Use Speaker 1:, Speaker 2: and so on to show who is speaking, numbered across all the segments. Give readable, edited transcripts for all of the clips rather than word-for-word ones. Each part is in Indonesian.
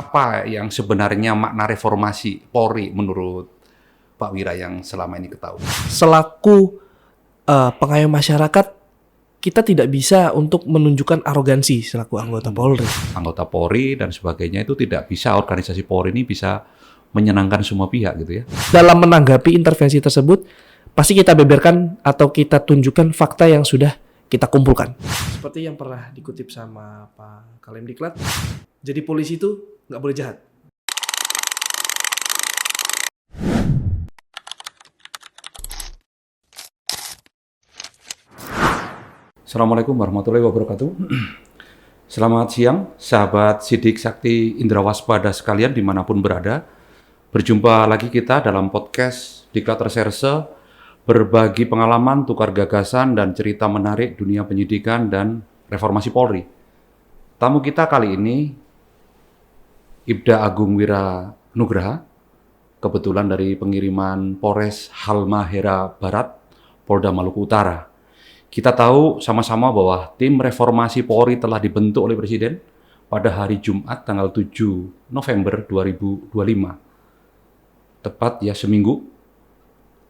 Speaker 1: Apa yang sebenarnya makna reformasi Polri menurut Pak Wira yang selama ini ketahui?
Speaker 2: Selaku pengayom masyarakat, kita tidak bisa untuk menunjukkan arogansi selaku anggota Polri.
Speaker 1: Anggota Polri dan sebagainya itu tidak bisa, organisasi Polri ini bisa menyenangkan semua pihak gitu ya.
Speaker 2: Dalam menanggapi intervensi tersebut, pasti kita beberkan atau kita tunjukkan fakta yang sudah kita kumpulkan. Seperti yang pernah dikutip sama Pak Kalemdiklat, jadi polisi itu nggak boleh jahat.
Speaker 1: Assalamualaikum warahmatullahi wabarakatuh. Selamat siang, sahabat Sidik Sakti Indra Waspada sekalian dimanapun berada. Berjumpa lagi kita dalam podcast Diklat Reserse, berbagi pengalaman, tukar gagasan, dan cerita menarik dunia penyidikan dan reformasi Polri. Tamu kita kali ini, Ibda Agung Wira Nugraha, kebetulan dari pengiriman Polres Halmahera Barat, Polda Maluku Utara. Kita tahu sama-sama bahwa tim reformasi Polri telah dibentuk oleh Presiden pada hari Jumat tanggal 7 November 2025. Tepat ya seminggu,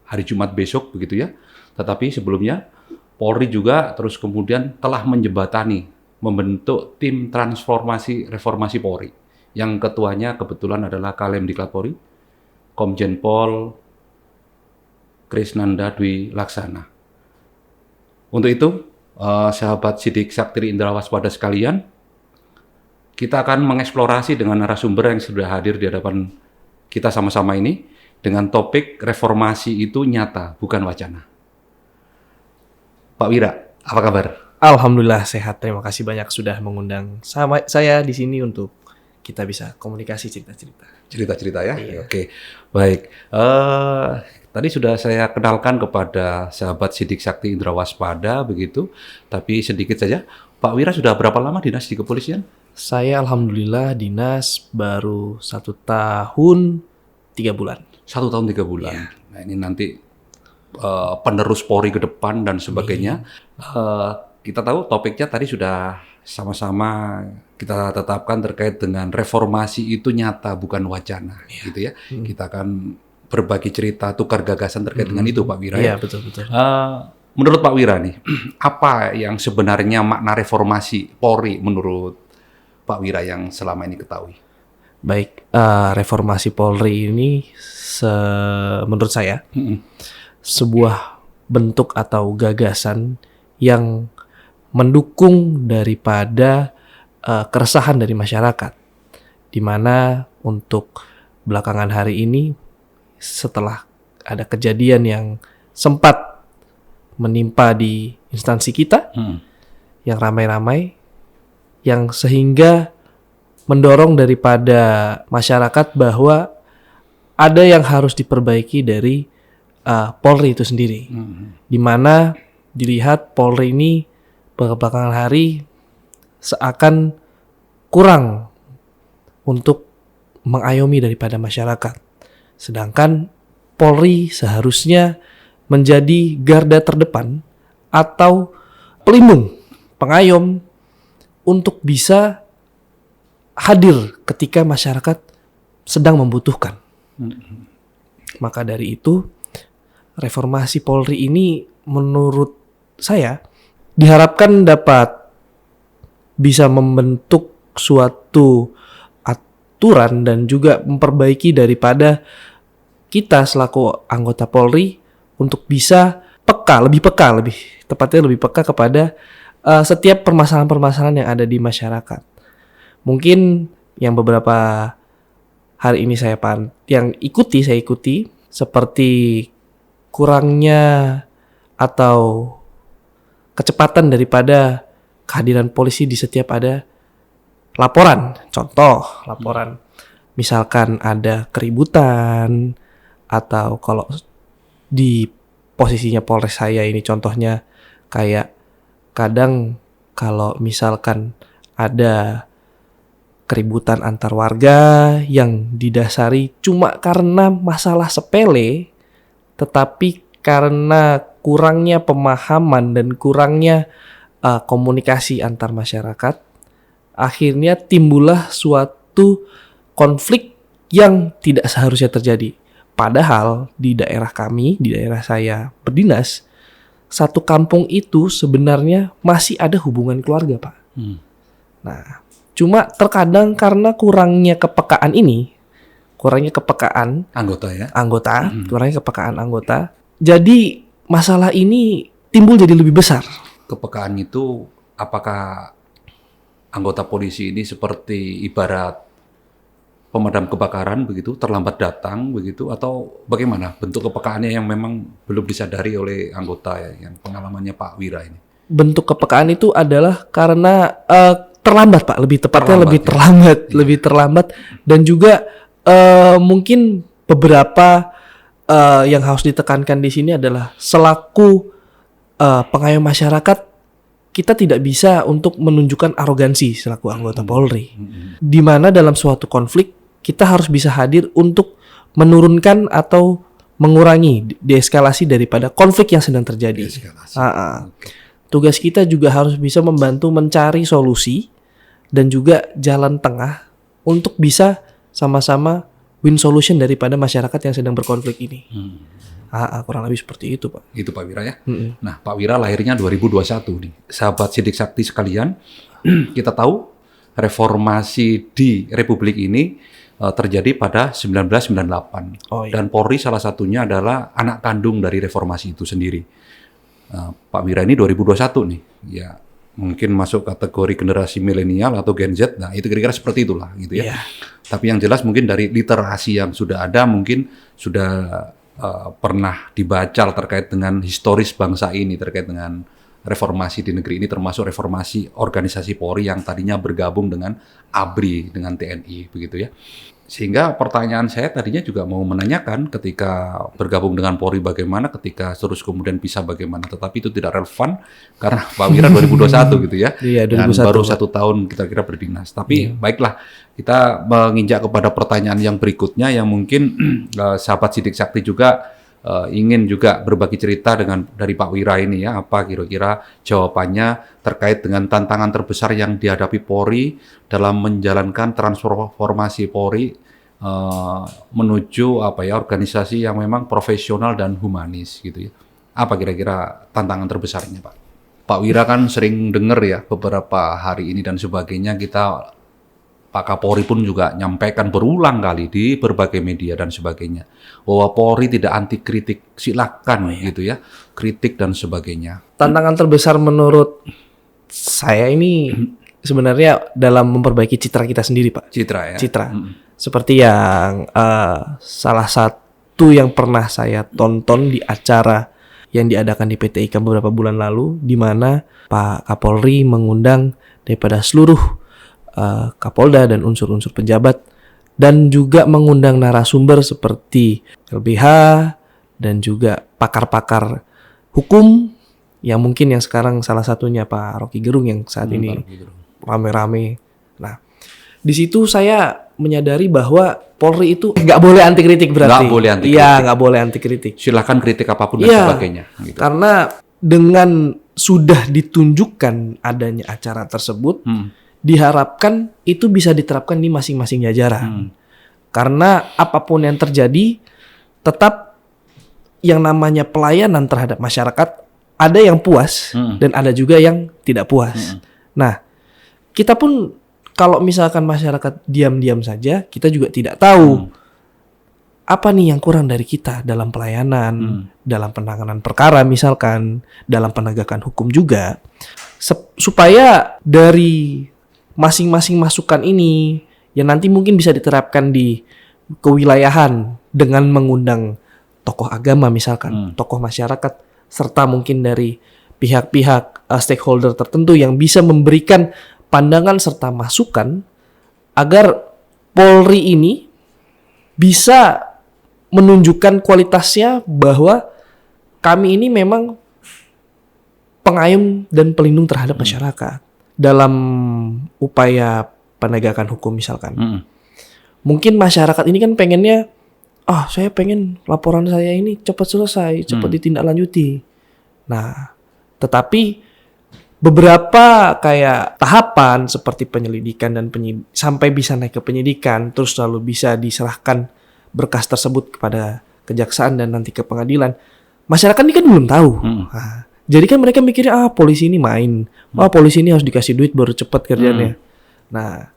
Speaker 1: hari Jumat besok begitu ya. Tetapi sebelumnya Polri juga terus kemudian telah menjembatani membentuk tim transformasi reformasi Polri. Yang ketuanya kebetulan adalah Kalemdiklat Polri, Komjen Pol Krisnanda Dwi Laksana. Untuk itu, sahabat Sidik Sakti Indra Waspada sekalian, kita akan mengeksplorasi dengan narasumber yang sudah hadir di hadapan kita sama-sama ini dengan topik reformasi itu nyata, bukan wacana. Pak Wira, apa kabar?
Speaker 2: Alhamdulillah sehat. Terima kasih banyak sudah mengundang saya di sini untuk kita bisa komunikasi cerita-cerita.
Speaker 1: Cerita-cerita ya?
Speaker 2: Iya.
Speaker 1: Oke, baik. Tadi sudah saya kenalkan kepada sahabat Sidik Sakti Indra Waspada begitu, tapi sedikit saja. Pak Wira sudah berapa lama dinas di kepolisian?
Speaker 2: Saya alhamdulillah dinas baru 1 tahun 3 bulan.
Speaker 1: 1 tahun 3 bulan.
Speaker 2: Iya.
Speaker 1: Nah ini nanti penerus Polri ke depan dan sebagainya. Kita tahu topiknya tadi sudah sama-sama kita tetapkan terkait dengan reformasi itu nyata bukan wacana, gitu ya. Kita akan berbagi cerita, tukar gagasan terkait dengan itu, Pak Wira.
Speaker 2: Iya, betul-betul.
Speaker 1: Menurut Pak Wira nih, apa yang sebenarnya makna reformasi Polri menurut Pak Wira yang selama ini ketahui?
Speaker 2: Baik, reformasi Polri ini menurut saya sebuah bentuk atau gagasan yang mendukung daripada keresahan dari masyarakat, di mana untuk belakangan hari ini setelah ada kejadian yang sempat menimpa di instansi kita yang ramai-ramai, yang sehingga mendorong daripada masyarakat bahwa ada yang harus diperbaiki dari Polri itu sendiri, di mana dilihat Polri ini belakangan hari seakan kurang untuk mengayomi daripada masyarakat. Sedangkan Polri seharusnya menjadi garda terdepan atau pelindung, pengayom untuk bisa hadir ketika masyarakat sedang membutuhkan. Maka dari itu, reformasi Polri ini menurut saya diharapkan dapat bisa membentuk suatu aturan dan juga memperbaiki daripada kita selaku anggota Polri untuk bisa lebih peka kepada setiap permasalahan-permasalahan yang ada di masyarakat. Mungkin yang beberapa hari ini saya ikuti seperti kurangnya atau kecepatan daripada kehadiran polisi di setiap ada laporan. Contoh, laporan misalkan ada keributan, atau kalau di posisinya Polres saya ini contohnya kayak kadang kalau misalkan ada keributan antar warga yang didasari cuma karena masalah sepele, tetapi karena kurangnya pemahaman dan kurangnya komunikasi antar masyarakat, akhirnya timbullah suatu konflik yang tidak seharusnya terjadi. Padahal di daerah kami, di daerah saya berdinas, satu kampung itu sebenarnya masih ada hubungan keluarga, Pak. Nah, cuma terkadang karena kurangnya kepekaan anggota, jadi masalah ini timbul jadi lebih besar.
Speaker 1: Kepekaan itu apakah anggota polisi ini seperti ibarat pemadam kebakaran begitu, terlambat datang begitu, atau bagaimana bentuk kepekaannya yang memang belum disadari oleh anggota yang pengalamannya Pak Wira ini?
Speaker 2: Bentuk kepekaan itu adalah karena terlambat, Pak, lebih tepatnya lebih terlambat dan juga mungkin beberapa yang harus ditekankan di sini adalah selaku pengayom masyarakat, kita tidak bisa untuk menunjukkan arogansi selaku anggota Polri. Di mana dalam suatu konflik kita harus bisa hadir untuk menurunkan atau mengurangi deeskalasi daripada konflik yang sedang terjadi. Tugas kita juga harus bisa membantu mencari solusi dan juga jalan tengah untuk bisa sama-sama win solution daripada masyarakat yang sedang berkonflik ini. Kurang lebih seperti itu, Pak.
Speaker 1: Itu Pak Wira ya. Nah, Pak Wira lahirnya 2021 nih. Sahabat Sidik Sakti sekalian, kita tahu reformasi di Republik ini terjadi pada 1998. Dan Polri salah satunya adalah anak kandung dari reformasi itu sendiri. Pak Wira ini 2021 nih. Ya, mungkin masuk kategori generasi milenial atau Gen Z. Nah, itu kira-kira seperti itulah gitu ya. Tapi yang jelas mungkin dari literasi yang sudah ada, mungkin sudah pernah dibaca terkait dengan historis bangsa ini, terkait dengan reformasi di negeri ini, termasuk reformasi organisasi Polri yang tadinya bergabung dengan ABRI, dengan TNI, begitu ya. Sehingga pertanyaan saya tadinya juga mau menanyakan ketika bergabung dengan Polri bagaimana, ketika terus kemudian pisah bagaimana, tetapi itu tidak relevan karena Pak Wira 2021 gitu ya.
Speaker 2: Iya, 2021.
Speaker 1: Dan baru 1 tahun kira-kira berdinas. Tapi baiklah, kita menginjak kepada pertanyaan yang berikutnya yang mungkin sahabat Sidik Sakti juga ingin juga berbagi cerita dari Pak Wira ini ya, apa kira-kira jawabannya terkait dengan tantangan terbesar yang dihadapi Polri dalam menjalankan transformasi Polri menuju organisasi yang memang profesional dan humanis gitu ya. Apa kira-kira tantangan terbesarnya, Pak? Pak Wira kan sering dengar ya beberapa hari ini dan sebagainya, kita Pak Kapolri pun juga nyampaikan berulang kali di berbagai media dan sebagainya bahwa Polri tidak anti kritik, silakan gitu ya, kritik dan sebagainya.
Speaker 2: Tantangan terbesar menurut saya ini sebenarnya dalam memperbaiki citra kita sendiri, Pak.
Speaker 1: Citra ya.
Speaker 2: Seperti yang salah satu yang pernah saya tonton di acara yang diadakan di PT IKA beberapa bulan lalu, di mana Pak Kapolri mengundang daripada seluruh Kapolda dan unsur-unsur pejabat, dan juga mengundang narasumber seperti LBH dan juga pakar-pakar hukum yang mungkin yang sekarang salah satunya Pak Rocky Gerung yang saat ini rame-rame. Nah, di situ saya menyadari bahwa Polri itu nggak boleh anti kritik berarti. Nggak boleh anti kritik.
Speaker 1: Silakan kritik apapun dan sebagainya. Gitu.
Speaker 2: Karena dengan sudah ditunjukkan adanya acara tersebut, diharapkan itu bisa diterapkan di masing-masing jajaran. Karena apapun yang terjadi, tetap yang namanya pelayanan terhadap masyarakat, ada yang puas dan ada juga yang tidak puas. Nah, kita pun kalau misalkan masyarakat diam-diam saja, kita juga tidak tahu apa nih yang kurang dari kita dalam pelayanan, dalam penanganan perkara misalkan, dalam penegakan hukum juga, supaya dari masing-masing masukan ini yang nanti mungkin bisa diterapkan di kewilayahan dengan mengundang tokoh agama misalkan, tokoh masyarakat, serta mungkin dari pihak-pihak stakeholder tertentu yang bisa memberikan pandangan serta masukan agar Polri ini bisa menunjukkan kualitasnya bahwa kami ini memang pengayom dan pelindung terhadap masyarakat. Dalam upaya penegakan hukum misalkan. Mungkin masyarakat ini kan pengennya, saya pengen laporan saya ini cepat selesai, cepat ditindaklanjuti. Nah, tetapi beberapa kayak tahap tahapan seperti penyelidikan dan sampai bisa naik ke penyidikan, terus lalu bisa diserahkan berkas tersebut kepada kejaksaan dan nanti ke pengadilan, masyarakat ini kan belum tahu. Nah, jadi kan mereka mikirnya polisi ini main, polisi ini harus dikasih duit baru cepat kerjanya. Nah,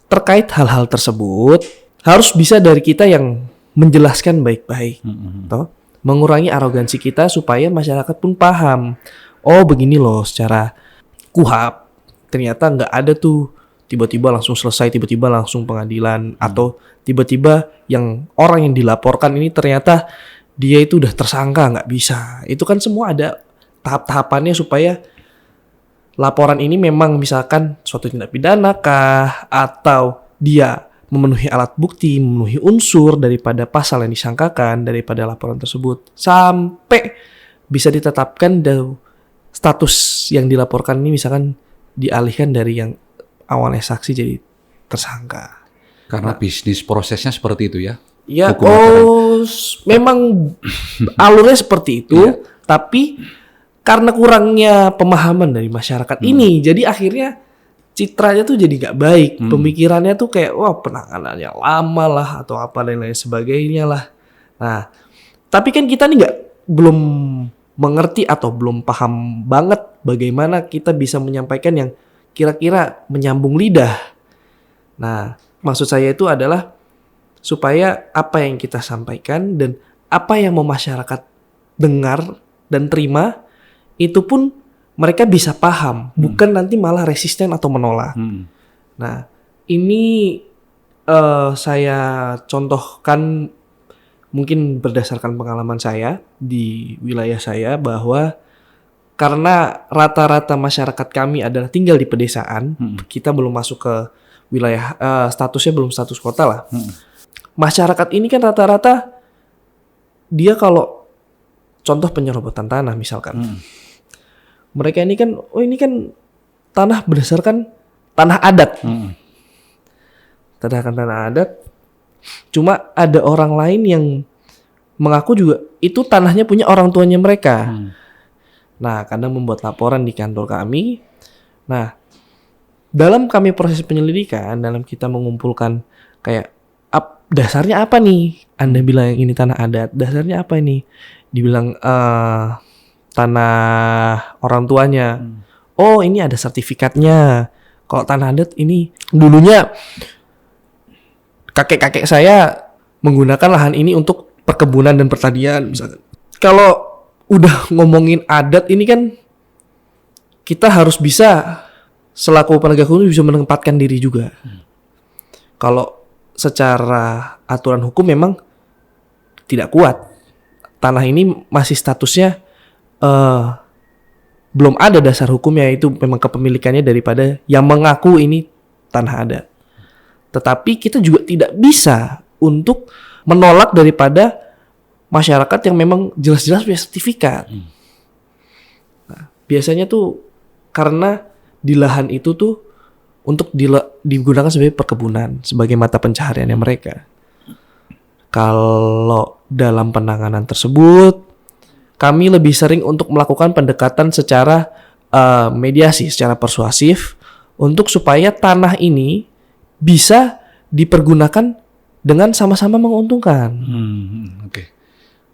Speaker 2: terkait hal-hal tersebut harus bisa dari kita yang menjelaskan baik-baik, toh, mengurangi arogansi kita supaya masyarakat pun paham. Oh begini loh secara KUHP, ternyata nggak ada tuh tiba-tiba langsung selesai, tiba-tiba langsung pengadilan, atau tiba-tiba yang orang yang dilaporkan ini ternyata dia itu udah tersangka, nggak bisa. Itu kan semua ada tahap-tahapannya supaya laporan ini memang misalkan suatu tindak pidana kah, atau dia memenuhi alat bukti, memenuhi unsur daripada pasal yang disangkakan daripada laporan tersebut, sampai bisa ditetapkan status yang dilaporkan ini misalkan dialihkan dari yang awalnya saksi jadi tersangka.
Speaker 1: Karena bisnis prosesnya seperti itu ya?
Speaker 2: Ya, memang alurnya seperti itu, tapi karena kurangnya pemahaman dari masyarakat ini, jadi akhirnya citranya tuh jadi nggak baik, pemikirannya tuh kayak wah penanganannya lama lah atau apa dan lain sebagainya lah. Nah, tapi kan kita nih belum mengerti atau belum paham banget bagaimana kita bisa menyampaikan yang kira-kira menyambung lidah. Nah, maksud saya itu adalah supaya apa yang kita sampaikan dan apa yang mau masyarakat dengar dan terima itu pun mereka bisa paham, bukan nanti malah resisten atau menolak. Nah, ini saya contohkan mungkin berdasarkan pengalaman saya di wilayah saya, bahwa karena rata-rata masyarakat kami adalah tinggal di pedesaan, kita belum masuk ke wilayah, statusnya belum status kota lah. Masyarakat ini kan rata-rata dia kalau contoh penyerobotan tanah misalkan, mereka ini kan, ini kan tanah berdasarkan tanah adat, tanah adat. Cuma ada orang lain yang mengaku juga itu tanahnya punya orang tuanya mereka. Nah, kadang membuat laporan di kantor kami. Nah, dalam kami proses penyelidikan, dalam kita mengumpulkan kayak dasarnya apa nih? Anda bilang ini tanah adat, dasarnya apa ini? Dibilang tanah orang tuanya. Oh, ini ada sertifikatnya. Kalau tanah adat ini dulunya kakek-kakek saya menggunakan lahan ini untuk perkebunan dan pertanian misalkan. Kalau udah ngomongin adat ini kan kita harus bisa selaku penegak hukum bisa menempatkan diri juga. Kalau secara aturan hukum memang tidak kuat. Tanah ini masih statusnya belum ada dasar hukumnya, itu memang kepemilikannya daripada yang mengaku ini tanah adat. Tetapi kita juga tidak bisa untuk menolak daripada masyarakat yang memang jelas-jelas punya sertifikat. Nah, biasanya tuh karena di lahan itu tuh untuk digunakan sebagai perkebunan, sebagai mata pencahariannya mereka. Kalau dalam penanganan tersebut, kami lebih sering untuk melakukan pendekatan secara mediasi, secara persuasif, untuk supaya tanah ini bisa dipergunakan dengan sama-sama menguntungkan.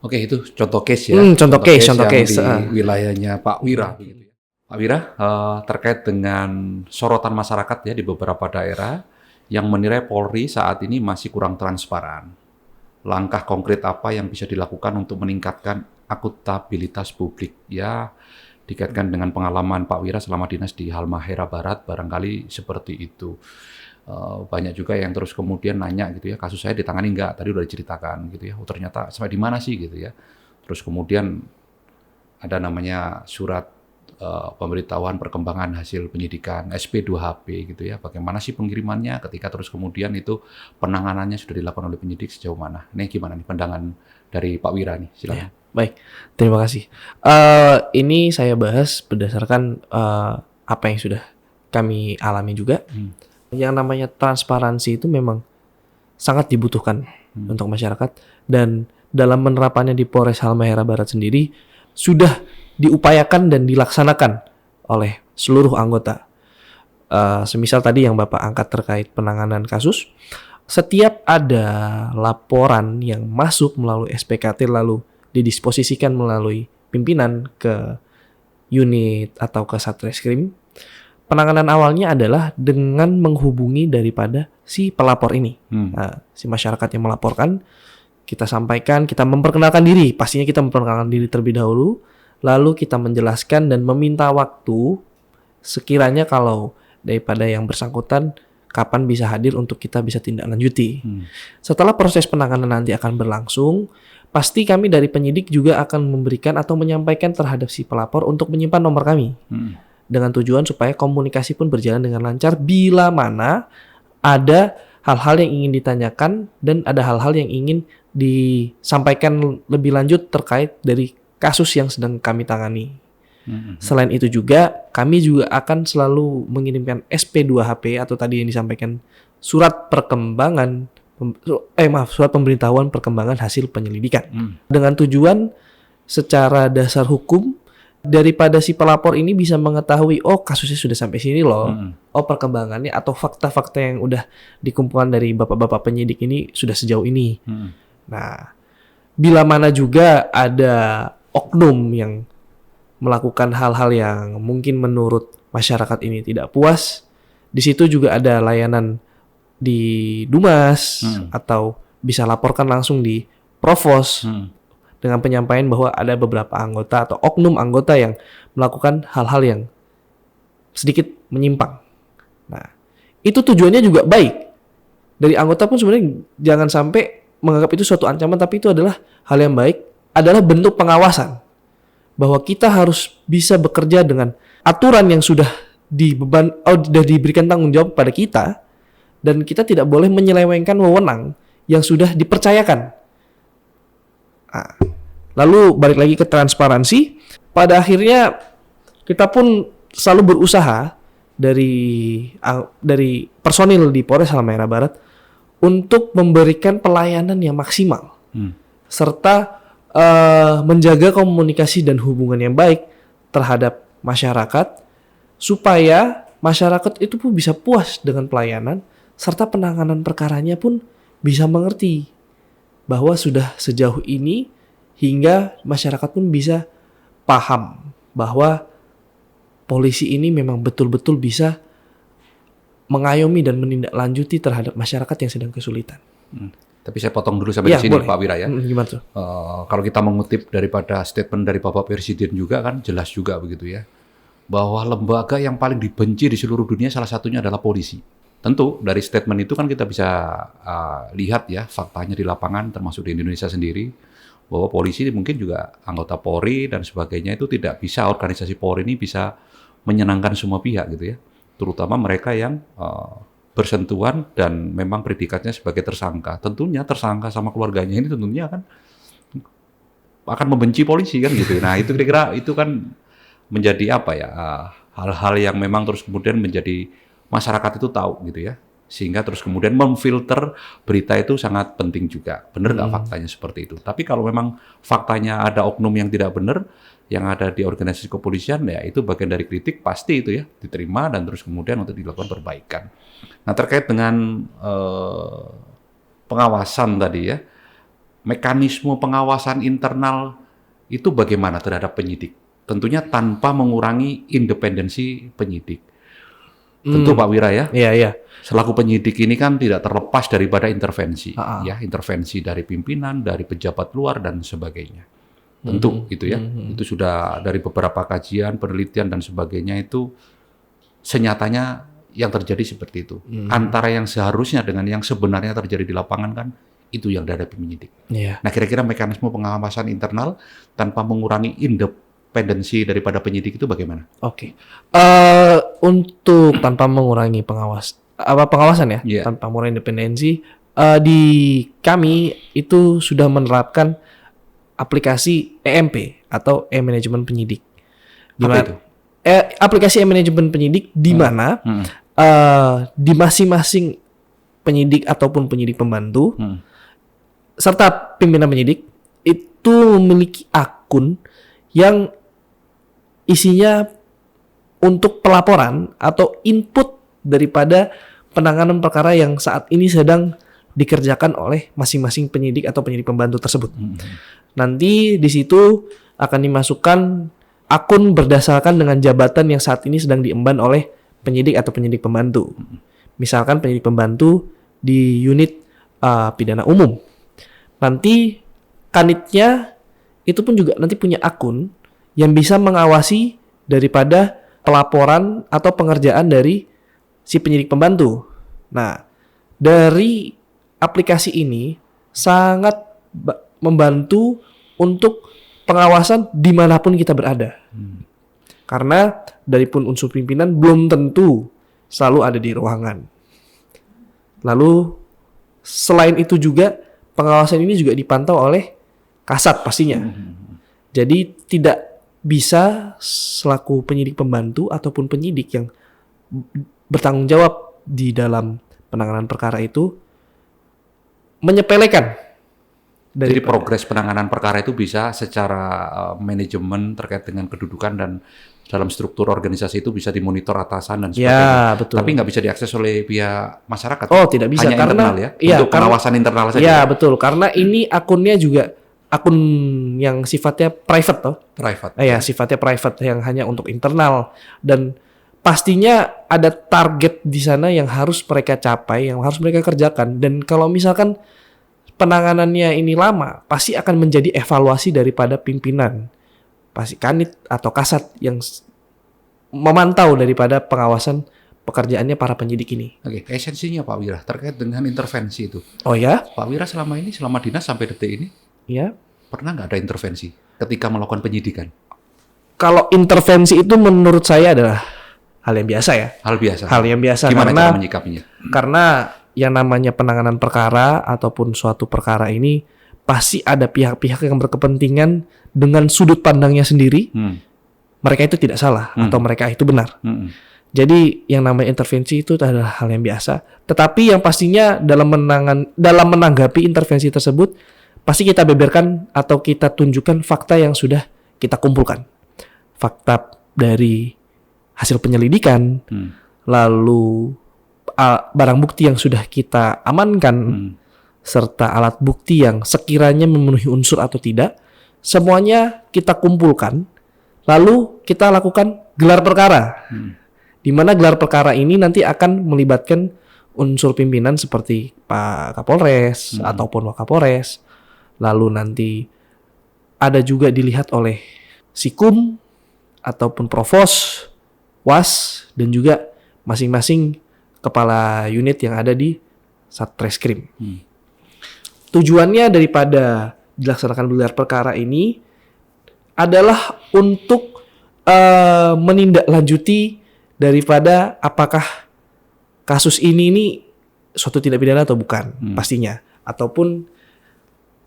Speaker 1: Oke, itu contoh case ya.
Speaker 2: Contoh case
Speaker 1: di wilayahnya Pak Wira. Pak Wira, terkait dengan sorotan masyarakat ya di beberapa daerah yang menilai Polri saat ini masih kurang transparan. Langkah konkret apa yang bisa dilakukan untuk meningkatkan akuntabilitas publik? Ya, dikaitkan dengan pengalaman Pak Wira selama dinas di Halmahera Barat, barangkali seperti itu. Banyak juga yang terus kemudian nanya gitu ya, kasus saya ditangani nggak? Tadi udah diceritakan gitu ya. Oh ternyata sampai di mana sih gitu ya. Terus kemudian ada namanya surat pemberitahuan perkembangan hasil penyidikan SP2HP gitu ya. Bagaimana sih pengirimannya ketika terus kemudian itu penanganannya sudah dilakukan oleh penyidik sejauh mana? Ini gimana nih pandangan dari Pak Wira nih? Silakan. Ya,
Speaker 2: baik, terima kasih. Ini saya bahas berdasarkan apa yang sudah kami alami juga. Yang namanya transparansi itu memang sangat dibutuhkan untuk masyarakat, dan dalam penerapannya di Polres Halmahera Barat sendiri sudah diupayakan dan dilaksanakan oleh seluruh anggota. Semisal tadi yang Bapak angkat terkait penanganan kasus, setiap ada laporan yang masuk melalui SPKT lalu didisposisikan melalui pimpinan ke unit atau ke Satreskrim, penanganan awalnya adalah dengan menghubungi daripada si pelapor ini. Si masyarakat yang melaporkan, kita sampaikan, kita memperkenalkan diri. Pastinya kita memperkenalkan diri terlebih dahulu, lalu kita menjelaskan dan meminta waktu sekiranya kalau daripada yang bersangkutan kapan bisa hadir untuk kita bisa tindak lanjuti. Setelah proses penanganan nanti akan berlangsung, pasti kami dari penyidik juga akan memberikan atau menyampaikan terhadap si pelapor untuk menyimpan nomor kami. Dengan tujuan supaya komunikasi pun berjalan dengan lancar bila mana ada hal-hal yang ingin ditanyakan dan ada hal-hal yang ingin disampaikan lebih lanjut terkait dari kasus yang sedang kami tangani. Selain itu juga, kami juga akan selalu mengirimkan SP2HP atau tadi yang disampaikan surat pemberitahuan perkembangan hasil penyelidikan. Dengan tujuan secara dasar hukum, daripada si pelapor ini bisa mengetahui, oh kasusnya sudah sampai sini loh, oh perkembangannya atau fakta-fakta yang udah dikumpulkan dari bapak-bapak penyidik ini sudah sejauh ini. Nah, bila mana juga ada oknum yang melakukan hal-hal yang mungkin menurut masyarakat ini tidak puas, di situ juga ada layanan di Dumas atau bisa laporkan langsung di Provos dengan penyampaian bahwa ada beberapa anggota atau oknum anggota yang melakukan hal-hal yang sedikit menyimpang. Nah, itu tujuannya juga baik. Dari anggota pun sebenarnya jangan sampai menganggap itu suatu ancaman, tapi itu adalah hal yang baik, adalah bentuk pengawasan. Bahwa kita harus bisa bekerja dengan aturan yang sudah diberikan tanggung jawab pada kita, dan kita tidak boleh menyelewengkan wewenang yang sudah dipercayakan. Nah, lalu balik lagi ke transparansi, pada akhirnya kita pun selalu berusaha dari personil di Polres Halmahera Barat untuk memberikan pelayanan yang maksimal, serta menjaga komunikasi dan hubungan yang baik terhadap masyarakat, supaya masyarakat itu pun bisa puas dengan pelayanan, serta penanganan perkaranya pun bisa mengerti bahwa sudah sejauh ini, hingga masyarakat pun bisa paham bahwa polisi ini memang betul-betul bisa mengayomi dan menindaklanjuti terhadap masyarakat yang sedang kesulitan.
Speaker 1: Tapi saya potong dulu sampai di sini,
Speaker 2: boleh.
Speaker 1: Pak Wira ya.
Speaker 2: Gimana tuh?
Speaker 1: Kalau kita mengutip daripada statement dari Bapak Presiden juga kan jelas juga begitu ya, bahwa lembaga yang paling dibenci di seluruh dunia salah satunya adalah polisi. Tentu dari statement itu kan kita bisa lihat ya faktanya di lapangan, termasuk di Indonesia sendiri, bahwa polisi mungkin juga anggota Polri dan sebagainya itu tidak bisa, organisasi Polri ini bisa menyenangkan semua pihak gitu ya, terutama mereka yang bersentuhan dan memang predikatnya sebagai tersangka. Tentunya tersangka sama keluarganya ini tentunya kan akan membenci polisi kan gitu. Nah itu kira-kira itu kan menjadi apa ya, hal-hal yang memang terus kemudian menjadi masyarakat itu tahu gitu ya, sehingga terus kemudian memfilter berita itu sangat penting juga. Benar nggak faktanya seperti itu? Tapi kalau memang faktanya ada oknum yang tidak benar yang ada di organisasi kepolisian, ya itu bagian dari kritik, pasti itu ya diterima dan terus kemudian untuk dilakukan perbaikan. Nah terkait dengan pengawasan tadi ya, mekanisme pengawasan internal itu bagaimana terhadap penyidik? Tentunya tanpa mengurangi independensi penyidik. Tentu Pak Wira ya.
Speaker 2: Iya.
Speaker 1: Selaku penyidik ini kan tidak terlepas daripada intervensi, ya intervensi dari pimpinan, dari pejabat luar dan sebagainya. Tentu itu ya. Itu sudah dari beberapa kajian, penelitian dan sebagainya itu senyatanya yang terjadi seperti itu. Antara yang seharusnya dengan yang sebenarnya terjadi di lapangan kan itu yang dihadapi penyidik. Nah kira-kira mekanisme pengawasan internal tanpa mengurangi independensi daripada penyidik itu bagaimana?
Speaker 2: Untuk tanpa mengurangi pengawasan ya, tanpa mengurangi independensi, di kami itu sudah menerapkan aplikasi EMP atau e-manajemen penyidik.
Speaker 1: Apa itu?
Speaker 2: Aplikasi e-manajemen penyidik di mana di masing-masing penyidik ataupun penyidik pembantu serta pimpinan penyidik itu memiliki akun yang isinya untuk pelaporan atau input daripada penanganan perkara yang saat ini sedang dikerjakan oleh masing-masing penyidik atau penyidik pembantu tersebut. Nanti di situ akan dimasukkan akun berdasarkan dengan jabatan yang saat ini sedang diemban oleh penyidik atau penyidik pembantu. Misalkan penyidik pembantu di unit pidana umum. Nanti kanitnya itu pun juga nanti punya akun yang bisa mengawasi daripada pelaporan atau pengerjaan dari si penyidik pembantu. Nah, dari aplikasi ini sangat membantu untuk pengawasan dimanapun kita berada. Karena dari pun unsur pimpinan belum tentu selalu ada di ruangan. Lalu selain itu juga pengawasan ini juga dipantau oleh Kasat pastinya. Jadi tidak bisa selaku penyidik pembantu ataupun penyidik yang bertanggung jawab di dalam penanganan perkara itu menyepelekan.
Speaker 1: Jadi progres penanganan perkara itu bisa secara manajemen terkait dengan kedudukan dan dalam struktur organisasi itu bisa dimonitor atasan dan sebagainya.
Speaker 2: Ya, betul.
Speaker 1: Tapi nggak bisa diakses oleh pihak masyarakat.
Speaker 2: Oh, tidak bisa.
Speaker 1: Hanya
Speaker 2: karena
Speaker 1: internal ya, untuk pengawasan internal saja.
Speaker 2: Ya, betul. Karena ini akunnya juga akun yang sifatnya private toh.
Speaker 1: Private.
Speaker 2: Ya, sifatnya private yang hanya untuk internal dan pastinya ada target di sana yang harus mereka capai, yang harus mereka kerjakan. Dan kalau misalkan penanganannya ini lama, pasti akan menjadi evaluasi daripada pimpinan, pasti kanit atau kasat yang memantau daripada pengawasan pekerjaannya para penyidik ini.
Speaker 1: Oke, esensinya Pak Wira terkait dengan intervensi itu.
Speaker 2: Oh ya?
Speaker 1: Pak Wira selama dinas sampai detik ini,
Speaker 2: Ya.
Speaker 1: pernah nggak ada intervensi ketika melakukan penyidikan?
Speaker 2: Kalau intervensi itu menurut saya adalah hal yang biasa ya.
Speaker 1: Hal biasa.
Speaker 2: Hal yang biasa.
Speaker 1: Gimana
Speaker 2: karena,
Speaker 1: cara menyikapinya?
Speaker 2: Karena yang namanya penanganan perkara ataupun suatu perkara ini pasti ada pihak-pihak yang berkepentingan dengan sudut pandangnya sendiri. Mereka itu tidak salah atau mereka itu benar. Jadi yang namanya intervensi itu adalah hal yang biasa. Tetapi yang pastinya dalam menanggapi intervensi tersebut pasti kita beberkan atau kita tunjukkan fakta yang sudah kita kumpulkan. Fakta dari hasil penyelidikan, lalu barang bukti yang sudah kita amankan, serta alat bukti yang sekiranya memenuhi unsur atau tidak, semuanya kita kumpulkan, lalu kita lakukan gelar perkara. Di mana gelar perkara ini nanti akan melibatkan unsur pimpinan seperti Pak Kapolres ataupun Wakapolres, lalu nanti ada juga dilihat oleh Sikum ataupun Provos, Was, dan juga masing-masing kepala unit yang ada di Satreskrim. Tujuannya daripada dilaksanakan gelar perkara ini adalah untuk menindaklanjuti daripada apakah kasus ini suatu tindak pidana atau bukan, pastinya. Ataupun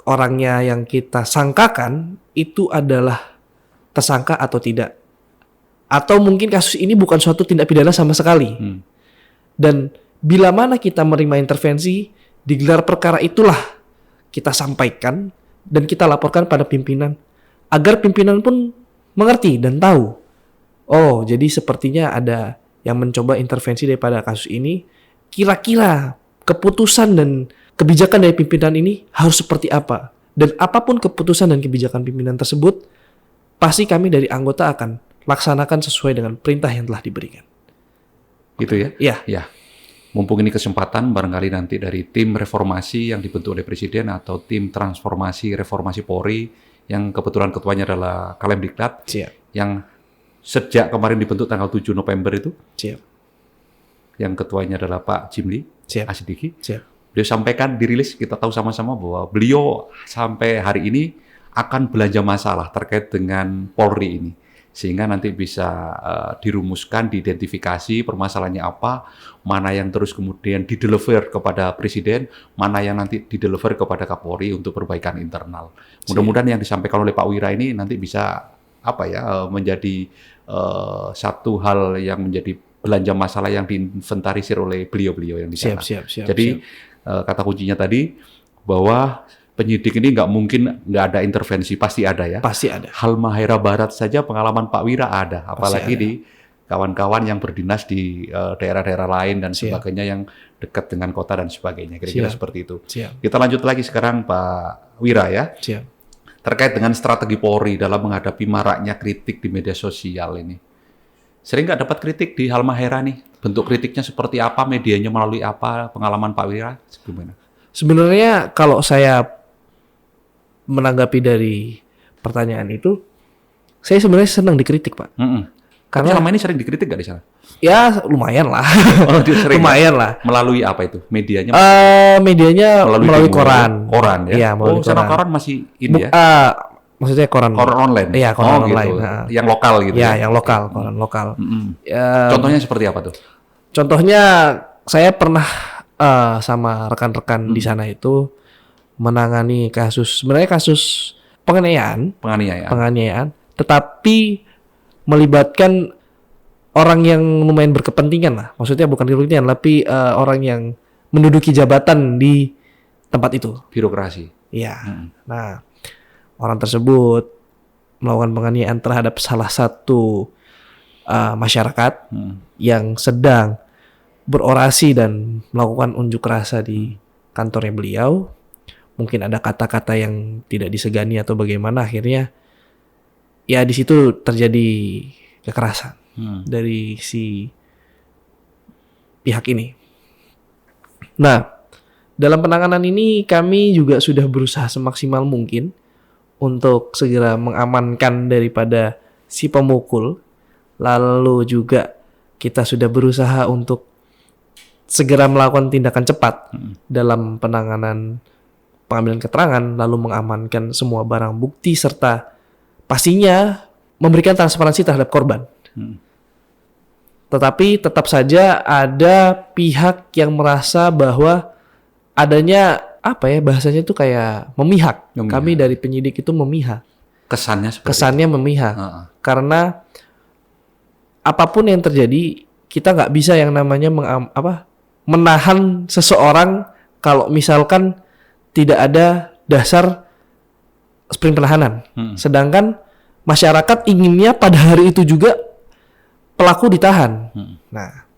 Speaker 2: orangnya yang kita sangkakan itu adalah tersangka atau tidak. Atau mungkin kasus ini bukan suatu tindak pidana sama sekali. Dan bila mana kita menerima intervensi, di gelar perkara itulah kita sampaikan dan kita laporkan pada pimpinan. Agar pimpinan pun mengerti dan tahu. Oh, jadi sepertinya ada yang mencoba intervensi daripada kasus ini. Kira-kira keputusan dan kebijakan dari pimpinan ini harus seperti apa. Dan apapun keputusan dan kebijakan pimpinan tersebut, pasti kami dari anggota akan laksanakan sesuai dengan perintah yang telah diberikan.
Speaker 1: Gitu ya?
Speaker 2: Iya.
Speaker 1: Ya. Mumpung ini kesempatan, barangkali nanti dari tim reformasi yang dibentuk oleh Presiden atau tim transformasi reformasi Polri yang kebetulan ketuanya adalah Kalemdiklat.
Speaker 2: Siap.
Speaker 1: Yang sejak kemarin dibentuk tanggal 7 November itu.
Speaker 2: Siap.
Speaker 1: Yang ketuanya adalah Pak Jimli Asidiki.
Speaker 2: Siap.
Speaker 1: Beliau sampaikan dirilis, kita tahu sama-sama bahwa beliau sampai hari ini akan belanja masalah terkait dengan Polri ini. Sehingga nanti bisa dirumuskan, diidentifikasi permasalahannya apa, mana yang terus kemudian dideliver kepada Presiden, mana yang nanti dideliver kepada Kapolri untuk perbaikan internal. Mudah-mudahan yang disampaikan oleh Pak Wira ini nanti bisa menjadi satu hal yang menjadi belanja masalah yang diinventarisir oleh beliau-beliau yang di sana.
Speaker 2: Siap.
Speaker 1: Jadi kata kuncinya tadi bahwa penyidik ini nggak mungkin nggak ada intervensi, pasti ada ya.
Speaker 2: Pasti ada.
Speaker 1: Halmahera Barat saja pengalaman Pak Wira ada, apalagi
Speaker 2: ada.
Speaker 1: di kawan-kawan yang berdinas di daerah-daerah lain dan
Speaker 2: Siap.
Speaker 1: sebagainya yang dekat dengan kota dan sebagainya. Kira-kira
Speaker 2: Siap.
Speaker 1: seperti itu.
Speaker 2: Siap.
Speaker 1: Kita lanjut lagi sekarang Pak Wira ya.
Speaker 2: Siap.
Speaker 1: Terkait dengan strategi Polri dalam menghadapi maraknya kritik di media sosial ini. Sering nggak dapat kritik di Halmahera nih? Bentuk kritiknya seperti apa? Medianya melalui apa? Pengalaman Pak Wira gimana?
Speaker 2: Sebenarnya kalau saya menanggapi dari pertanyaan itu, saya sebenarnya senang dikritik, Pak. Karena
Speaker 1: Tapi selama ini sering dikritik nggak di sana?
Speaker 2: ya lumayan lah.
Speaker 1: Oh, dia sering.
Speaker 2: Lumayan lah.
Speaker 1: Melalui apa itu? Medianya?
Speaker 2: Medianya melalui
Speaker 1: demo,
Speaker 2: koran.
Speaker 1: Koran ya?
Speaker 2: Iya, melalui
Speaker 1: sana
Speaker 2: koran.
Speaker 1: koran masih ini ya?
Speaker 2: Maksudnya koran.
Speaker 1: Koran online?
Speaker 2: Iya, koran online.
Speaker 1: Gitu.
Speaker 2: Nah.
Speaker 1: Yang lokal gitu
Speaker 2: Ya,
Speaker 1: ya?
Speaker 2: yang lokal, koran lokal.
Speaker 1: Contohnya seperti apa tuh?
Speaker 2: Contohnya saya pernah sama rekan-rekan di sana itu menangani sebenarnya kasus penganiayaan, tetapi melibatkan orang yang lumayan berkepentingan lah. Maksudnya bukan berkepentingan, tapi orang yang menduduki jabatan di tempat itu.
Speaker 1: Birokrasi.
Speaker 2: Iya. Nah, orang tersebut melakukan penganiayaan terhadap salah satu masyarakat yang sedang berorasi dan melakukan unjuk rasa di kantornya beliau. Mungkin ada kata-kata yang tidak disegani atau bagaimana, akhirnya ya di situ terjadi kekerasan dari si pihak ini. Nah, dalam penanganan ini kami juga sudah berusaha semaksimal mungkin untuk segera mengamankan daripada si pemukul. Lalu juga kita sudah berusaha untuk segera melakukan tindakan cepat dalam penanganan pengambilan keterangan, lalu mengamankan semua barang bukti serta pastinya memberikan transparansi terhadap korban. Tetapi tetap saja ada pihak yang merasa bahwa adanya bahasanya itu kayak memihak. Kami dari penyidik itu memihak. Kesannya memihak. Karena apapun yang terjadi, kita nggak bisa yang namanya menahan seseorang kalau misalkan tidak ada dasar sprint penahanan. Sedangkan masyarakat inginnya pada hari itu juga pelaku ditahan. Nah,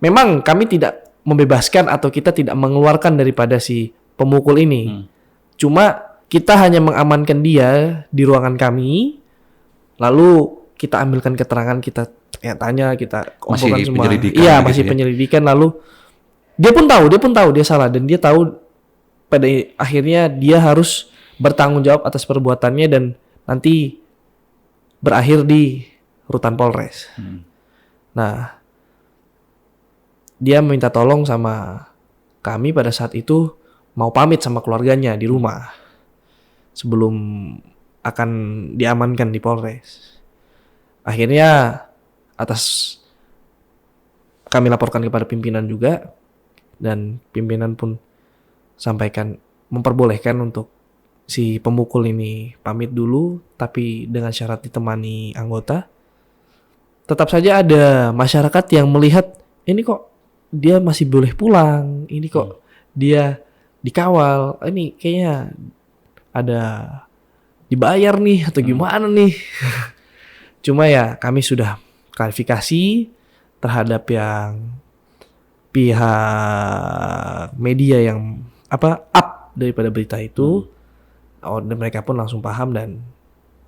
Speaker 2: memang kami tidak membebaskan atau kita tidak mengeluarkan daripada si pemukul ini. Cuma kita hanya mengamankan dia di ruangan kami, lalu kita ambilkan keterangan, kita tanya, kita kumpulkan semua. Iya, masih penyelidikan. Lalu dia pun tahu dia salah, dan dia tahu pada akhirnya dia harus bertanggung jawab atas perbuatannya dan nanti berakhir di rutan Polres. Nah, dia minta tolong sama kami pada saat itu mau pamit sama keluarganya di rumah sebelum akan diamankan di Polres. Akhirnya kami laporkan kepada pimpinan juga, dan pimpinan pun memperbolehkan untuk si pemukul ini pamit dulu, tapi dengan syarat ditemani anggota. Tetap saja ada masyarakat yang melihat, ini kok dia masih boleh pulang, ini kok dia dikawal, ini kayaknya ada dibayar nih atau gimana nih. Cuma ya kami sudah klarifikasi terhadap yang pihak media yang up daripada berita itu. Dan mereka pun langsung paham dan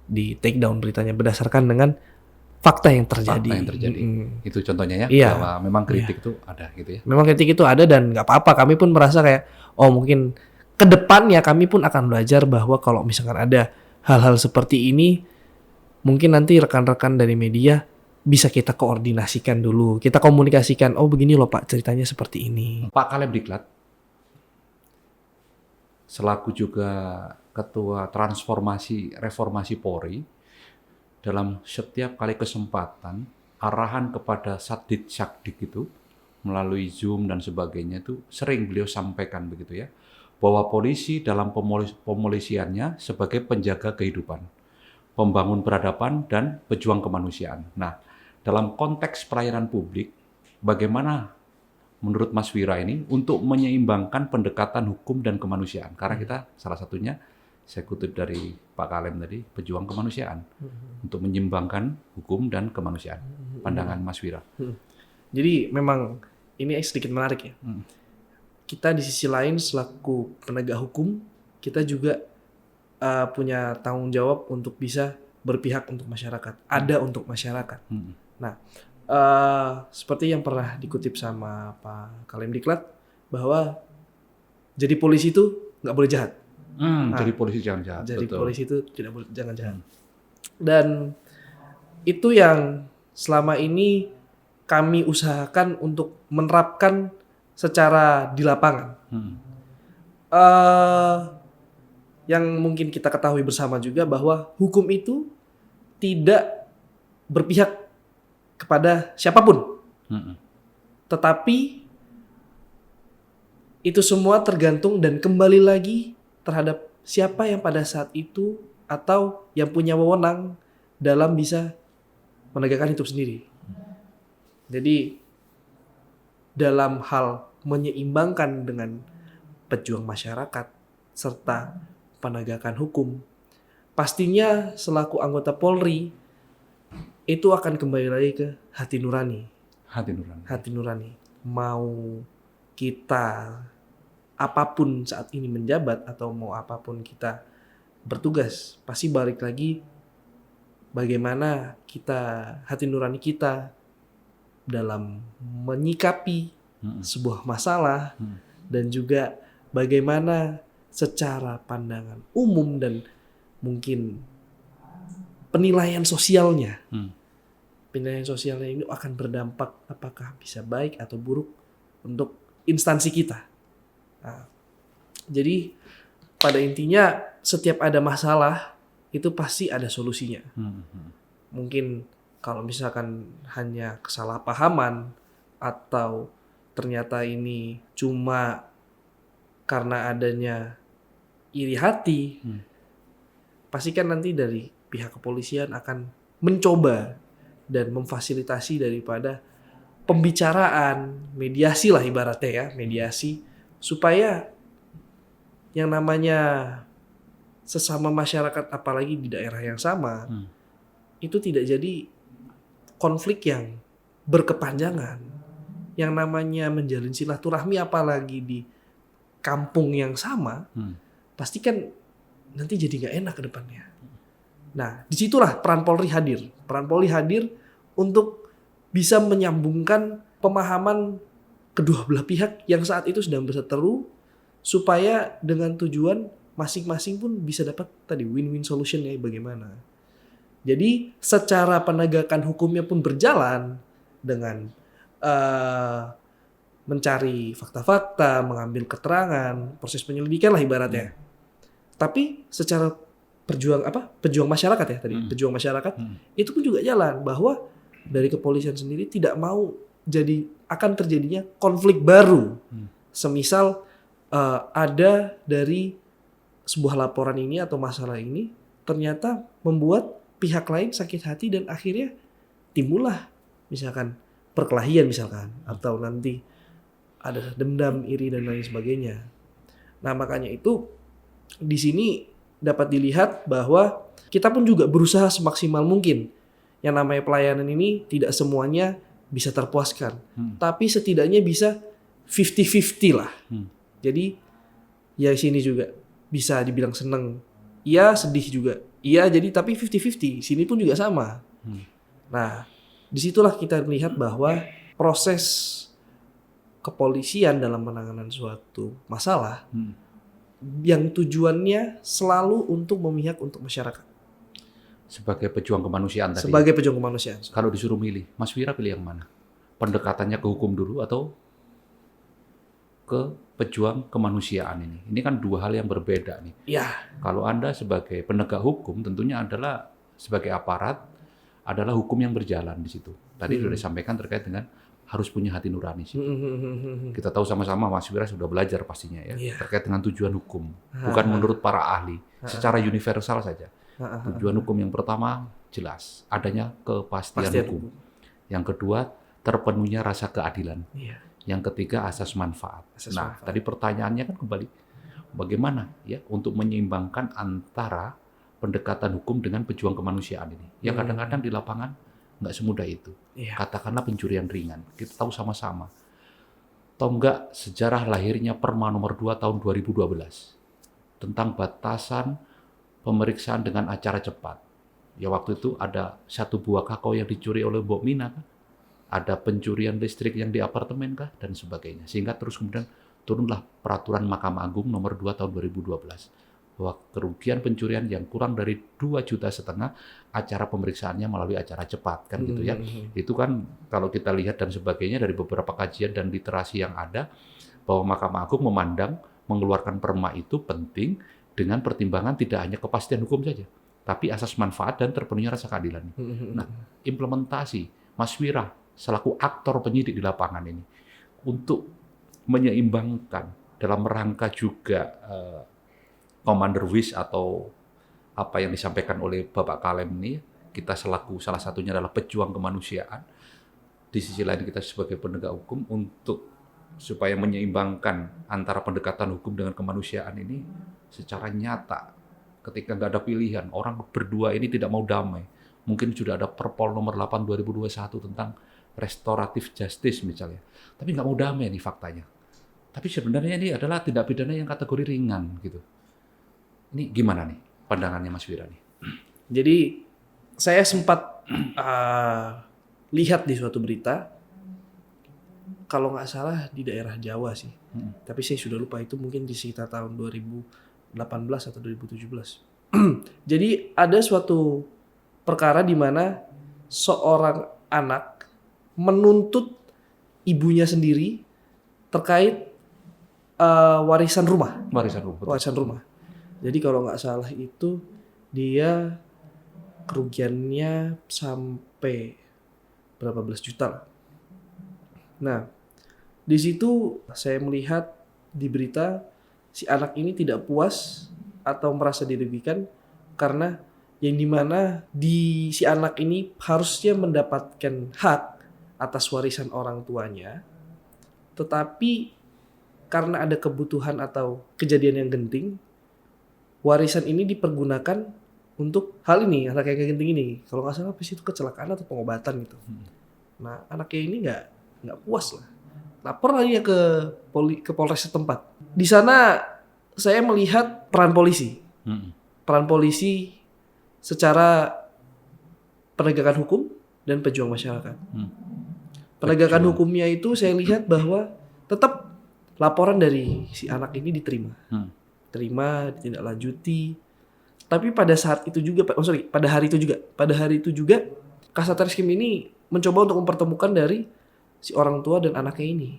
Speaker 2: di take down beritanya berdasarkan dengan fakta yang terjadi.
Speaker 1: Itu contohnya ya,
Speaker 2: iya,
Speaker 1: bahwa memang kritik itu ada gitu ya.
Speaker 2: Memang kritik itu ada dan nggak apa-apa. Kami pun merasa kayak, mungkin ke depannya kami pun akan belajar bahwa kalau misalkan ada hal-hal seperti ini, mungkin nanti rekan-rekan dari media bisa kita koordinasikan dulu. Kita komunikasikan, begini loh Pak, ceritanya seperti ini.
Speaker 1: Pak Kalem Diklat, selaku juga Ketua Reformasi Polri, dalam setiap kali kesempatan, arahan kepada Satdik itu, melalui Zoom dan sebagainya itu, sering beliau sampaikan begitu ya, bahwa polisi dalam pemolisiannya sebagai penjaga kehidupan, pembangun peradaban, dan pejuang kemanusiaan. Nah, dalam konteks pelayanan publik, bagaimana menurut Mas Wira ini untuk menyeimbangkan pendekatan hukum dan kemanusiaan? Karena kita salah satunya Saya kutip dari Pak Kalem tadi, pejuang kemanusiaan untuk menyimbangkan hukum dan kemanusiaan. Pandangan Mas Wira.
Speaker 2: Jadi memang ini sedikit menarik ya. Kita di sisi lain selaku penegak hukum, kita juga punya tanggung jawab untuk bisa berpihak untuk masyarakat, ada untuk masyarakat. Nah, seperti yang pernah dikutip sama Pak Kalem Diklat, bahwa jadi polisi itu nggak boleh jahat.
Speaker 1: Jadi polisi jangan jahat.
Speaker 2: Jadi
Speaker 1: betul.
Speaker 2: polisi itu jangan jahat. Dan itu yang selama ini kami usahakan untuk menerapkan secara di lapangan. Yang mungkin kita ketahui bersama juga bahwa hukum itu tidak berpihak kepada siapapun. Tetapi itu semua tergantung dan kembali lagi terhadap siapa yang pada saat itu atau yang punya wewenang dalam bisa menegakkan hidup sendiri. Jadi dalam hal menyeimbangkan dengan pejuang masyarakat serta penegakan hukum, pastinya selaku anggota Polri itu akan kembali lagi ke hati nurani. Hati nurani. Mau kita apapun saat ini menjabat atau mau apapun kita bertugas, pasti balik lagi bagaimana hati nurani kita dalam menyikapi sebuah masalah dan juga bagaimana secara pandangan umum dan mungkin penilaian sosialnya. Penilaian sosialnya ini akan berdampak apakah bisa baik atau buruk untuk instansi kita. Nah, jadi pada intinya setiap ada masalah itu pasti ada solusinya. Mungkin kalau misalkan hanya kesalahpahaman atau ternyata ini cuma karena adanya iri hati, pasti kan nanti dari pihak kepolisian akan mencoba dan memfasilitasi daripada pembicaraan, mediasi lah ibaratnya ya, mediasi supaya yang namanya sesama masyarakat apalagi di daerah yang sama itu tidak jadi konflik yang berkepanjangan. Yang namanya menjalin silaturahmi apalagi di kampung yang sama, pasti kan nanti jadi nggak enak ke depannya. Nah, disitulah peran Polri hadir. Peran Polri hadir untuk bisa menyambungkan pemahaman kedua belah pihak yang saat itu sedang berseteru, supaya dengan tujuan masing-masing pun bisa dapat tadi win-win solution ya bagaimana. Jadi secara penegakan hukumnya pun berjalan dengan mencari fakta-fakta, mengambil keterangan, proses penyelidikan lah ibaratnya. Tapi secara pejuang masyarakat ya tadi, pejuang masyarakat itu pun juga jalan bahwa dari kepolisian sendiri tidak mau akan terjadinya konflik baru. Semisal ada dari sebuah laporan ini atau masalah ini ternyata membuat pihak lain sakit hati dan akhirnya timbullah misalkan perkelahian misalkan atau nanti ada dendam, iri dan lain sebagainya. Nah, makanya itu di sini dapat dilihat bahwa kita pun juga berusaha semaksimal mungkin. Yang namanya pelayanan ini tidak semuanya bisa terpuaskan, tapi setidaknya bisa 50-50 lah. Jadi ya sini juga bisa dibilang seneng, iya sedih juga, iya jadi tapi 50-50. Sini pun juga sama. Nah, disitulah kita melihat bahwa proses kepolisian dalam penanganan suatu masalah yang tujuannya selalu untuk memihak untuk masyarakat.
Speaker 1: Sebagai pejuang kemanusiaan tadi.
Speaker 2: Sebagai pejuang kemanusiaan.
Speaker 1: Kalau disuruh milih, Mas Wira pilih yang mana? Pendekatannya ke hukum dulu atau ke pejuang kemanusiaan ini? Ini kan dua hal yang berbeda nih.
Speaker 2: Ya.
Speaker 1: Kalau Anda sebagai penegak hukum tentunya adalah sebagai aparat adalah hukum yang berjalan di situ. Tadi sudah disampaikan terkait dengan harus punya hati nurani sih. Kita tahu sama-sama Mas Wira sudah belajar pastinya ya terkait dengan tujuan hukum. Bukan menurut para ahli, secara universal saja. Tujuan hukum yang pertama jelas, adanya kepastian hukum. Yang kedua, terpenuhnya rasa keadilan. Yang ketiga, asas manfaat. Tadi pertanyaannya kan kembali, bagaimana ya untuk menyeimbangkan antara pendekatan hukum dengan pejuang kemanusiaan ini. Yang kadang-kadang di lapangan nggak semudah itu.
Speaker 2: Iya.
Speaker 1: Katakanlah pencurian ringan. Kita tahu sama-sama. Tahu nggak sejarah lahirnya Perma nomor 2 tahun 2012 tentang batasan pemeriksaan dengan acara cepat. Ya waktu itu ada 1 buah kakao yang dicuri oleh Mbok Mina kan? Ada pencurian listrik yang di apartemen kah? Dan sebagainya. Sehingga terus kemudian turunlah peraturan Mahkamah Agung nomor 2 tahun 2012 bahwa kerugian pencurian yang kurang dari 2,5 juta acara pemeriksaannya melalui acara cepat kan gitu ya. Itu kan kalau kita lihat dan sebagainya dari beberapa kajian dan literasi yang ada bahwa Mahkamah Agung memandang mengeluarkan perma itu penting dengan pertimbangan tidak hanya kepastian hukum saja, tapi asas manfaat dan terpenuhnya rasa keadilan. Nah, implementasi Mas Wira selaku aktor penyidik di lapangan ini untuk menyeimbangkan dalam rangka juga Commander Wish atau apa yang disampaikan oleh Bapak Kalem ini, kita selaku salah satunya adalah pejuang kemanusiaan, di sisi lain kita sebagai penegak hukum untuk supaya menyeimbangkan antara pendekatan hukum dengan kemanusiaan ini secara nyata. Ketika nggak ada pilihan, orang berdua ini tidak mau damai. Mungkin sudah ada Perpol nomor 8 2021 tentang restoratif justice misalnya. Tapi nggak mau damai nih faktanya. Tapi sebenarnya ini adalah tindak pidana yang kategori ringan gitu. Ini gimana nih pandangannya Mas Wira nih?
Speaker 2: Jadi saya sempat lihat di suatu berita, kalau nggak salah di daerah Jawa sih, tapi saya sudah lupa, itu mungkin di sekitar tahun 2018 atau 2017. Jadi ada suatu perkara di mana seorang anak menuntut ibunya sendiri terkait warisan rumah. Warisan rumah. Jadi kalau nggak salah itu dia kerugiannya sampai berapa belas juta lah. Nah, di situ saya melihat di berita si anak ini tidak puas atau merasa dirugikan karena yang dimana si anak ini harusnya mendapatkan hak atas warisan orang tuanya, tetapi karena ada kebutuhan atau kejadian yang genting, warisan ini dipergunakan untuk hal ini, anak yang genting ini. Kalau nggak salah, itu kecelakaan atau pengobatan gitu. Nah, anaknya ini nggak puas lah. Lapor lagi ke Polres setempat. Di sana saya melihat peran polisi. Peran polisi secara penegakan hukum dan pejuang masyarakat. Penegakan hukumnya itu saya lihat bahwa tetap laporan dari si anak ini diterima. Terima, ditindaklanjuti. Tapi pada saat itu juga, pada hari itu juga Kasat Reskrim ini mencoba untuk mempertemukan dari si orang tua dan anaknya ini.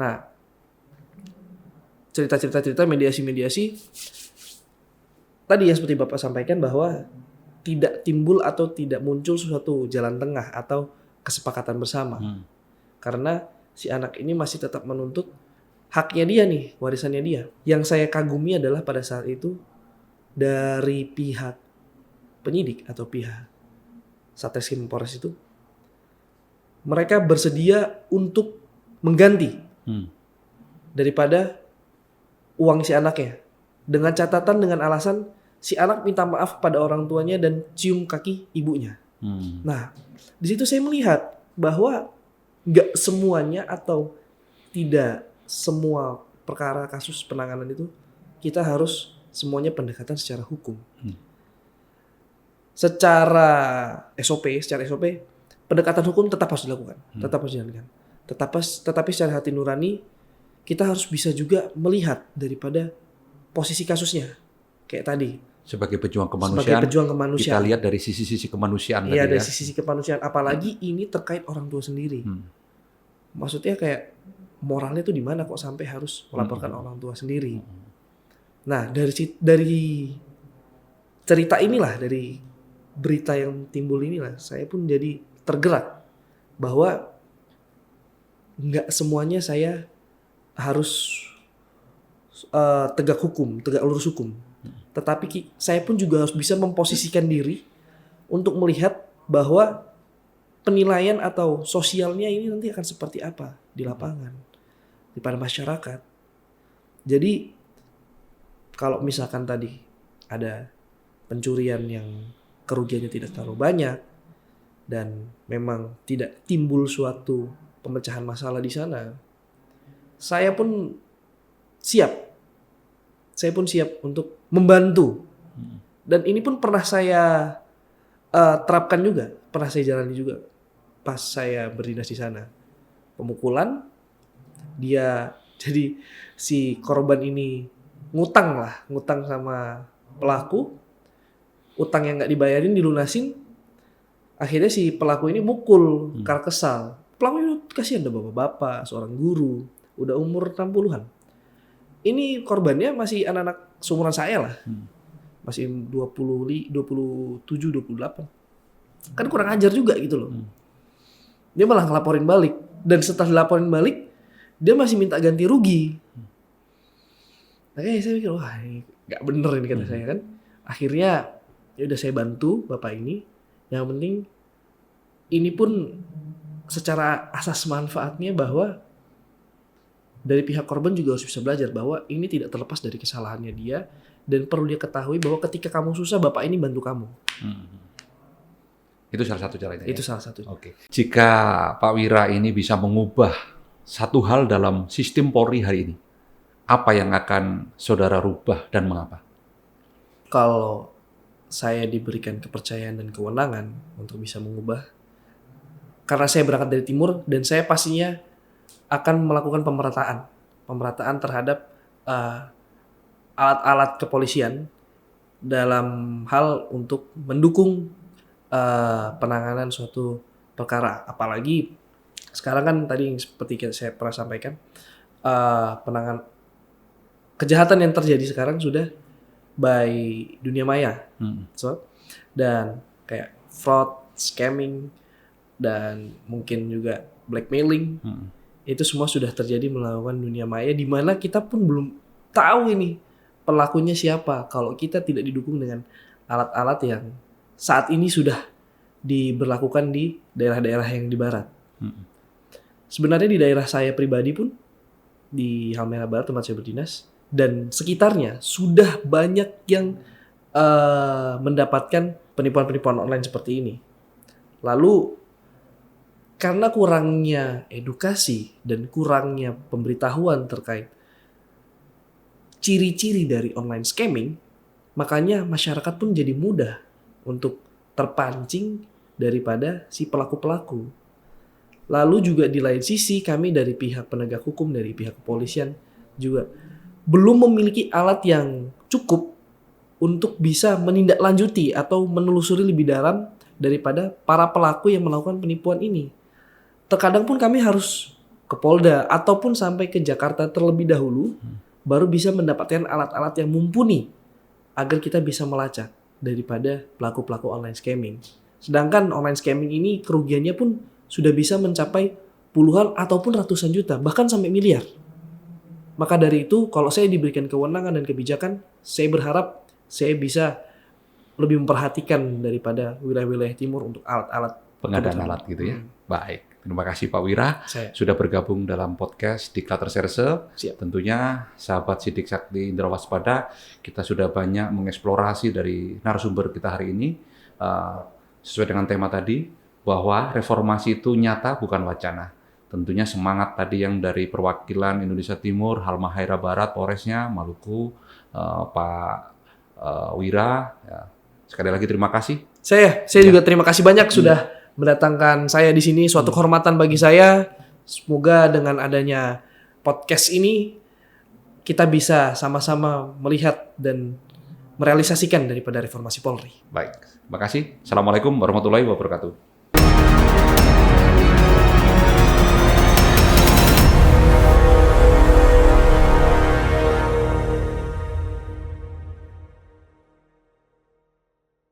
Speaker 2: Nah, cerita, mediasi tadi yang seperti Bapak sampaikan bahwa tidak timbul atau tidak muncul suatu jalan tengah atau kesepakatan bersama. Karena si anak ini masih tetap menuntut haknya dia nih, warisannya dia. Yang saya kagumi adalah pada saat itu dari pihak penyidik atau pihak Satreskrim Polres itu, mereka bersedia untuk mengganti daripada uang si anaknya, dengan catatan, dengan alasan si anak minta maaf pada orang tuanya dan cium kaki ibunya. Nah, di situ saya melihat bahwa nggak semuanya atau tidak semua perkara kasus penanganan itu kita harus semuanya pendekatan secara hukum. Secara SOP, pendekatan hukum tetap harus dilakukan, Tetapi secara hati nurani kita harus bisa juga melihat daripada posisi kasusnya. Kayak tadi.
Speaker 1: Sebagai pejuang kemanusiaan, kita lihat dari sisi-sisi kemanusiaan.
Speaker 2: Iya, dari sisi kemanusiaan. Apalagi ini terkait orang tua sendiri. Maksudnya kayak moralnya tuh di mana kok sampai harus melaporkan orang tua sendiri. Nah, dari cerita inilah, dari berita yang timbul inilah, saya pun jadi tergerak bahwa nggak semuanya saya harus tegak lurus hukum. Tetapi saya pun juga harus bisa memposisikan diri untuk melihat bahwa penilaian atau sosialnya ini nanti akan seperti apa di lapangan, pada masyarakat. Jadi kalau misalkan tadi ada pencurian yang kerugiannya tidak terlalu banyak dan memang tidak timbul suatu pemecahan masalah di sana, saya pun siap. Saya pun siap untuk membantu. Dan ini pun pernah saya terapkan juga, pernah saya jalani juga pas saya berdinas di sana. Pemukulan, dia jadi si korban ini ngutang sama pelaku, utang yang nggak dibayarin dilunasin, akhirnya si pelaku ini mukul karena kesal. Pelaku ini kasihan, ada bapak-bapak, seorang guru, udah umur 60-an. Ini korbannya masih anak-anak seumuran saya lah. Masih 27, 28. Kan kurang ajar juga gitu loh. Dia malah ngelaporin balik. Dan setelah dilaporin balik, dia masih minta ganti rugi. Makanya saya mikir, wah ini gak bener ini kata saya kan. Akhirnya ya udah saya bantu bapak ini. Yang penting ini pun secara asas manfaatnya bahwa dari pihak korban juga harus bisa belajar bahwa ini tidak terlepas dari kesalahannya dia. Dan perlu dia ketahui bahwa ketika kamu susah, bapak ini bantu kamu.
Speaker 1: Itu salah satu caranya.
Speaker 2: Itu salah satu.
Speaker 1: Oke. Jika Pak Wira ini bisa mengubah satu hal dalam sistem Polri hari ini, apa yang akan saudara rubah dan mengapa?
Speaker 2: Kalau saya diberikan kepercayaan dan kewenangan untuk bisa mengubah, karena saya berangkat dari timur dan saya pastinya akan melakukan pemerataan terhadap alat-alat kepolisian dalam hal untuk mendukung penanganan suatu perkara. Apalagi sekarang kan tadi seperti saya pernah sampaikan, penanganan kejahatan yang terjadi sekarang sudah by dunia maya. Dan kayak fraud, scamming, dan mungkin juga blackmailing. Itu semua sudah terjadi melakukan dunia maya, di mana kita pun belum tahu ini pelakunya siapa kalau kita tidak didukung dengan alat-alat yang saat ini sudah diberlakukan di daerah-daerah yang di barat. Sebenarnya di daerah saya pribadi pun, di Halmahera Barat tempat saya berdinas, dan sekitarnya sudah banyak yang mendapatkan penipuan-penipuan online seperti ini. Lalu karena kurangnya edukasi dan kurangnya pemberitahuan terkait ciri-ciri dari online scamming, makanya masyarakat pun jadi mudah untuk terpancing daripada si pelaku-pelaku. Lalu juga di lain sisi kami dari pihak penegak hukum, dari pihak kepolisian juga belum memiliki alat yang cukup untuk bisa menindaklanjuti atau menelusuri lebih dalam daripada para pelaku yang melakukan penipuan ini. Terkadang pun kami harus ke Polda ataupun sampai ke Jakarta terlebih dahulu, baru bisa mendapatkan alat-alat yang mumpuni agar kita bisa melacak daripada pelaku-pelaku online scamming. Sedangkan online scamming ini kerugiannya pun sudah bisa mencapai puluhan ataupun ratusan juta, bahkan sampai miliar. Maka dari itu, kalau saya diberikan kewenangan dan kebijakan, saya berharap saya bisa lebih memperhatikan daripada wilayah-wilayah timur untuk alat-alat
Speaker 1: pengadaan alat gitu ya. Baik. Terima kasih Pak Wira sudah bergabung dalam podcast Diklat Reserse. Tentunya sahabat Sidik Sakti Indra Waspada, kita sudah banyak mengeksplorasi dari narasumber kita hari ini sesuai dengan tema tadi bahwa reformasi itu nyata bukan wacana. Tentunya semangat tadi yang dari perwakilan Indonesia Timur, Halmahera Barat, Polresnya, Maluku, Pak Wira. Ya. Sekali lagi terima kasih. Saya
Speaker 2: juga terima kasih banyak sudah mendatangkan saya di sini, suatu kehormatan bagi saya. Semoga dengan adanya podcast ini kita bisa sama-sama melihat dan merealisasikan daripada reformasi Polri.
Speaker 1: Baik, terima kasih. Assalamualaikum warahmatullahi wabarakatuh.